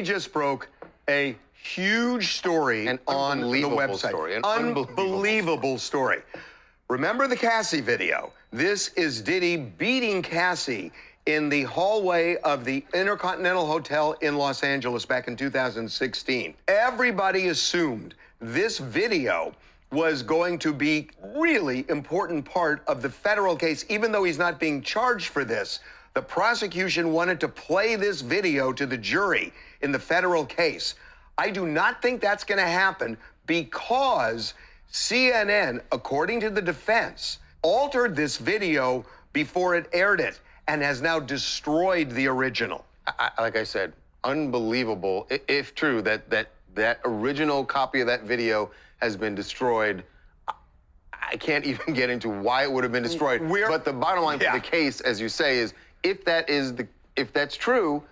we just broke a huge story on the website. An unbelievable story. Remember the Cassie video? This is Diddy beating Cassie in the hallway of the Intercontinental Hotel in Los Angeles back in 2016. Everybody assumed this video was going to be really important part of the federal case, even though he's not being charged for this. The prosecution wanted to play this video to the jury in the federal case. I do not think that's going to happen because CNN, according to the defense, altered this video before it aired it and has now destroyed the original. Like I said, unbelievable. If true that original copy of that video has been destroyed, I can't even get into why it would have been destroyed. But the bottom line for the case, as you say, is if that's true,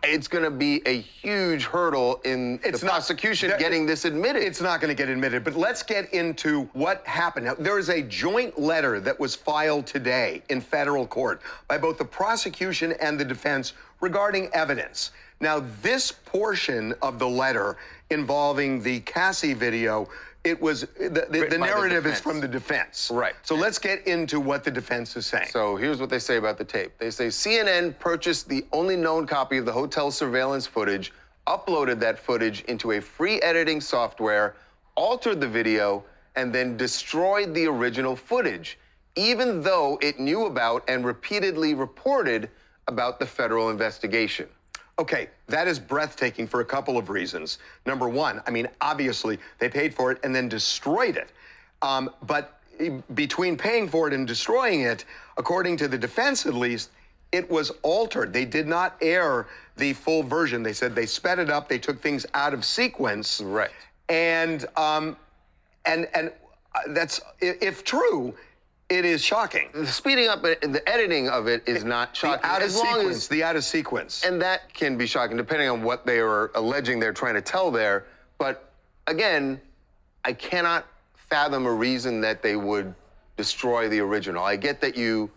it's going to be a huge hurdle in the prosecution getting this admitted. It's not going to get admitted, but let's get into what happened. Now, there is a joint letter that was filed today in federal court by both the prosecution and the defense regarding evidence. Now, this portion of the letter involving the Cassie video, it was the narrative is from the defense. Right. So let's get into what the defense is saying. So here's what they say about the tape. They say CNN purchased the only known copy of the hotel surveillance footage, uploaded that footage into a free editing software, altered the video, and then destroyed the original footage, even though it knew about and repeatedly reported about the federal investigation. Okay, that is breathtaking for a couple of reasons. Number one, I mean, obviously, they paid for it and then destroyed it. But between paying for it and destroying it, according to the defense at least, it was altered. They did not air the full version. They said they sped it up, they took things out of sequence. Right. And that's, if true, it is shocking. The speeding up, the editing of it is not shocking. The out of sequence. And that can be shocking, depending on what they are alleging they're trying to tell there. But again, I cannot fathom a reason that they would destroy the original. I get that you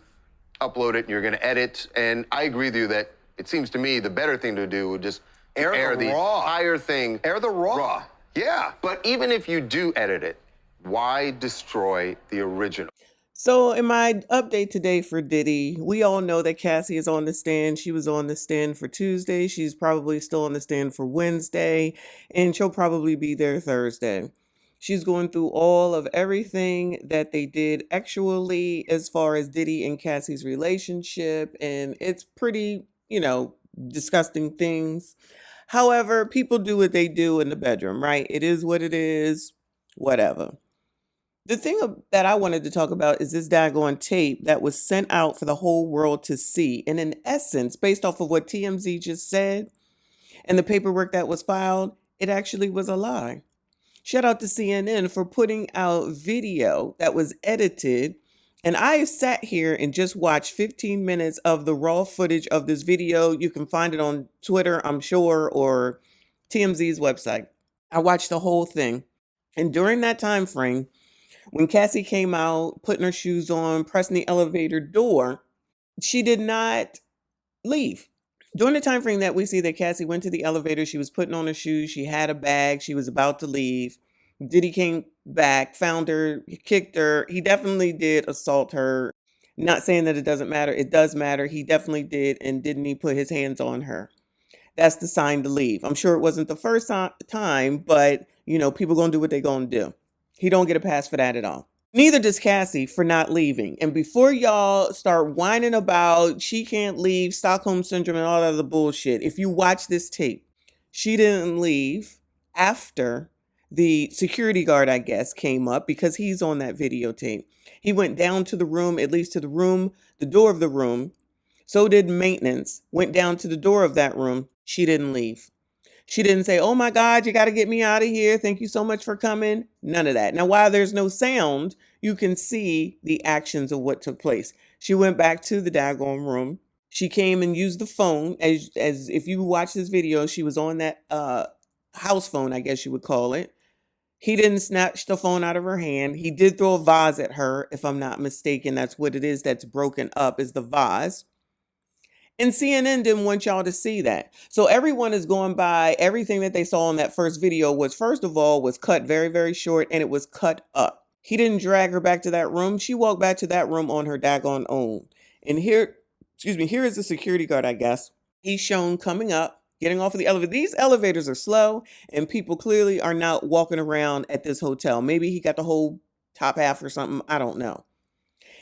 upload it and you're going to edit, and I agree with you that it seems to me the better thing to do would just air the entire thing. Air the raw. Yeah. But even if you do edit it, why destroy the original? So in my update today for Diddy, we all know that Cassie is on the stand. She was on the stand for Tuesday. She's probably still on the stand for Wednesday, and she'll probably be there Thursday. She's going through all of everything that they did actually as far as Diddy and Cassie's relationship, and it's pretty, disgusting things. However, people do what they do in the bedroom, right? It is what it is, whatever. The thing that I wanted to talk about is this daggone tape that was sent out for the whole world to see. And in essence, based off of what TMZ just said and the paperwork that was filed, it actually was a lie. Shout out to CNN for putting out video that was edited. And I sat here and just watched 15 minutes of the raw footage of this video. You can find it on Twitter, I'm sure, or TMZ's website. I watched the whole thing. And during that time frame, when Cassie came out, putting her shoes on, pressing the elevator door, she did not leave. During the time frame that we see that Cassie went to the elevator, she was putting on her shoes, she had a bag, she was about to leave. Diddy came back, found her, kicked her. He definitely did assault her. Not saying that it doesn't matter. It does matter. He definitely did, and didn't he put his hands on her? That's the sign to leave. I'm sure it wasn't the first time, but, people going to do what they're going to do. He don't get a pass for that at all. Neither does Cassie for not leaving. And before y'all start whining about she can't leave, Stockholm Syndrome, and all that other bullshit, if you watch this tape, she didn't leave after the security guard, I guess, came up because he's on that videotape. He went down to the room, at least to the room, the door of the room. So did maintenance, went down to the door of that room. She didn't leave. She didn't say, oh my God, you got to get me out of here. Thank you so much for coming. None of that. Now, while there's no sound, you can see the actions of what took place. She went back to the daggone room. She came and used the phone. As if you watch this video, she was on that house phone, I guess you would call it. He didn't snatch the phone out of her hand. He did throw a vase at her, if I'm not mistaken. That's what it is that's broken up, is the vase. And CNN didn't want y'all to see that. So everyone is going by everything that they saw in that first video was, first of all, was cut very, very short, and it was cut up. He didn't drag her back to that room. She walked back to that room on her daggone own. And here is the security guard, I guess. He's shown coming up, getting off of the elevator. These elevators are slow, and people clearly are not walking around at this hotel. Maybe he got the whole top half or something. I don't know.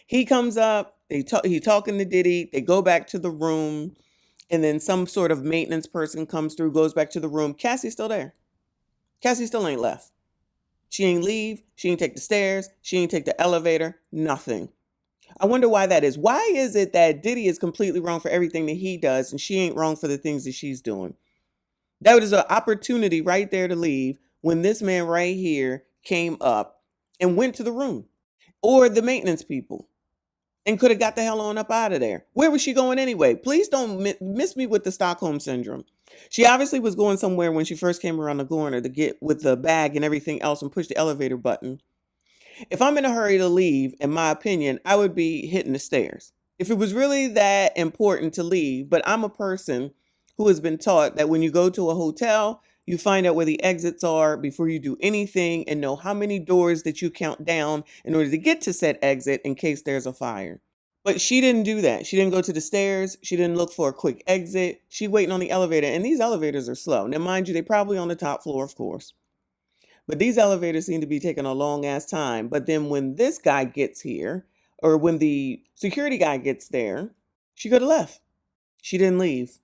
He comes up, he talking to Diddy, they go back to the room, and then some sort of maintenance person comes through, goes back to the room. Cassie's still there. Cassie still ain't left. She ain't leave, she ain't take the stairs, she ain't take the elevator, nothing. I wonder why that is. Why is it that Diddy is completely wrong for everything that he does, and she ain't wrong for the things that she's doing? That was an opportunity right there to leave when this man right here came up and went to the room. Or the maintenance people. And could have got the hell on up out of there. Where was she going anyway? Please don't miss me with the Stockholm Syndrome. She obviously was going somewhere when she first came around the corner to get with the bag and everything else and push the elevator button. If I'm in a hurry to leave, in my opinion, I would be hitting the stairs. If it was really that important to leave, but I'm a person who has been taught that when you go to a hotel, you find out where the exits are before you do anything and know how many doors that you count down in order to get to said exit in case there's a fire. But she didn't do that. She didn't go to the stairs. She didn't look for a quick exit. She waiting on the elevator. And these elevators are slow. Now, mind you, they're probably on the top floor, of course. But these elevators seem to be taking a long ass time. But then when this guy gets here, or when the security guy gets there, she could have left. She didn't leave.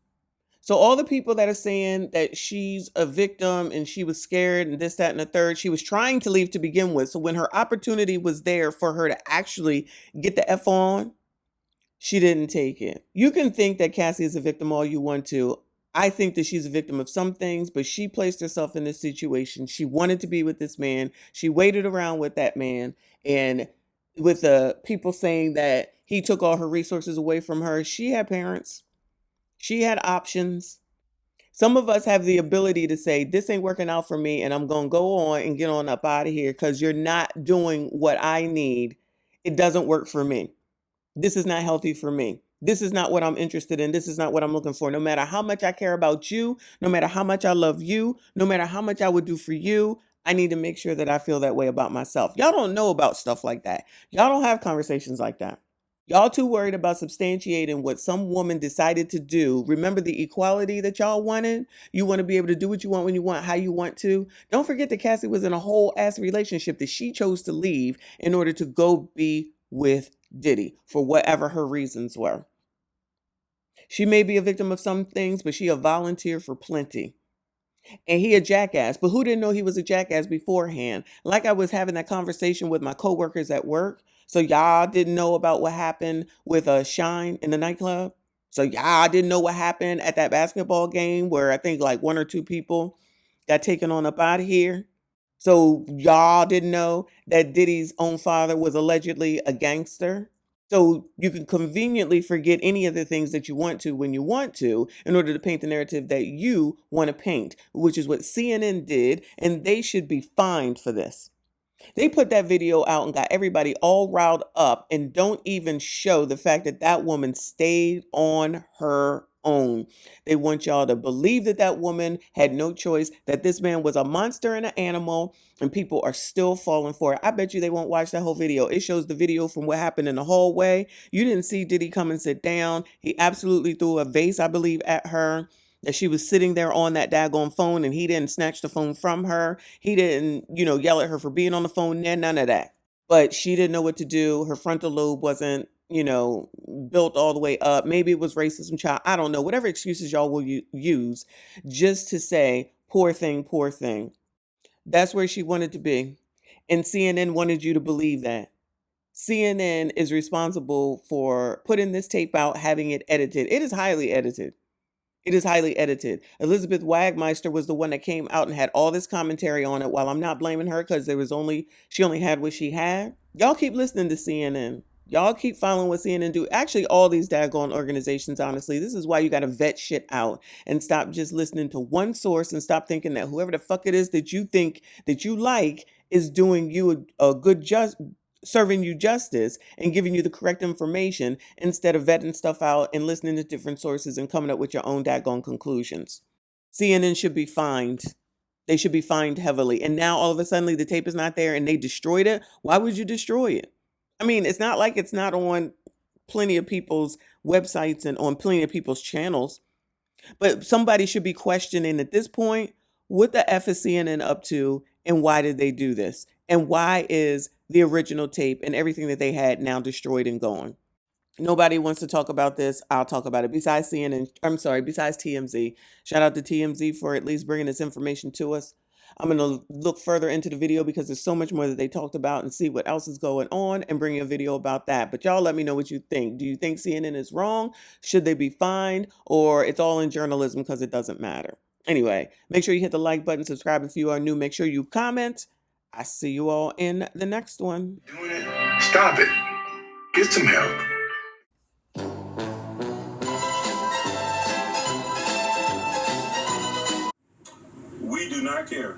So all the people that are saying that she's a victim and she was scared and this, that, and the third, she was trying to leave to begin with. So when her opportunity was there for her to actually get the F on, she didn't take it. You can think that Cassie is a victim all you want to. I think that she's a victim of some things, but she placed herself in this situation. She wanted to be with this man. She waited around with that man. And with the people saying that he took all her resources away from her, she had parents. She had options. Some of us have the ability to say, this ain't working out for me, and I'm going to go on and get on up out of here because you're not doing what I need. It doesn't work for me. This is not healthy for me. This is not what I'm interested in. This is not what I'm looking for. No matter how much I care about you, no matter how much I love you, no matter how much I would do for you, I need to make sure that I feel that way about myself. Y'all don't know about stuff like that. Y'all don't have conversations like that. Y'all too worried about substantiating what some woman decided to do. Remember the equality that y'all wanted? You want to be able to do what you want when you want, how you want to. Don't forget that Cassie was in a whole ass relationship that she chose to leave in order to go be with Diddy for whatever her reasons were. She may be a victim of some things, but she a volunteer for plenty. And he a jackass, but who didn't know he was a jackass beforehand? Like I was having that conversation with my coworkers at work. So y'all didn't know about what happened with Shine in the nightclub. So y'all didn't know what happened at that basketball game where I think like 1 or 2 people got taken on up out of here. So y'all didn't know that Diddy's own father was allegedly a gangster. So you can conveniently forget any of the things that you want to when you want to in order to paint the narrative that you want to paint, which is what CNN did, and they should be fined for this. They put that video out and got everybody all riled up and don't even show the fact that that woman stayed on her own. They want y'all to believe that that woman had no choice, that this man was a monster and an animal, and people are still falling for it. I bet you they won't watch that whole video. It shows the video from what happened in the hallway. You didn't see Diddy come and sit down. He absolutely threw a vase, I believe, at her. That she was sitting there on that daggone phone and he didn't snatch the phone from her. He didn't, yell at her for being on the phone. None of that. But she didn't know what to do. Her frontal lobe wasn't, built all the way up. Maybe it was racism, child. I don't know. Whatever excuses y'all will use just to say, poor thing, poor thing. That's where she wanted to be. And CNN wanted you to believe that. CNN is responsible for putting this tape out, having it edited. It is highly edited. It is highly edited. Elizabeth Wagmeister was the one that came out and had all this commentary on it. While I'm not blaming her because she only had what she had. Y'all keep listening to CNN. Y'all keep following what CNN do. Actually, all these daggone organizations, honestly, this is why you got to vet shit out and stop just listening to one source and stop thinking that whoever the fuck it is that you think that you like is doing you a good serving you justice and giving you the correct information instead of vetting stuff out and listening to different sources and coming up with your own daggone conclusions. CNN should be fined. They should be fined heavily. And now all of a sudden the tape is not there and they destroyed it. Why would you destroy it? I mean, it's not like it's not on plenty of people's websites and on plenty of people's channels. But somebody should be questioning at this point, what the F is CNN up to and why did they do this? And why is the original tape and everything that they had now destroyed and gone? Nobody wants to talk about this. I'll talk about it. Besides besides TMZ. Shout out to TMZ for at least bringing this information to us. I'm going to look further into the video because there's so much more that they talked about and see what else is going on and bring you a video about that. But y'all let me know what you think. Do you think CNN is wrong? Should they be fined? Or it's all in journalism because it doesn't matter? Anyway, make sure you hit the like button, subscribe if you are new. Make sure you comment. I see you all in the next one. Doing it. Stop it. Get some help. We do not care.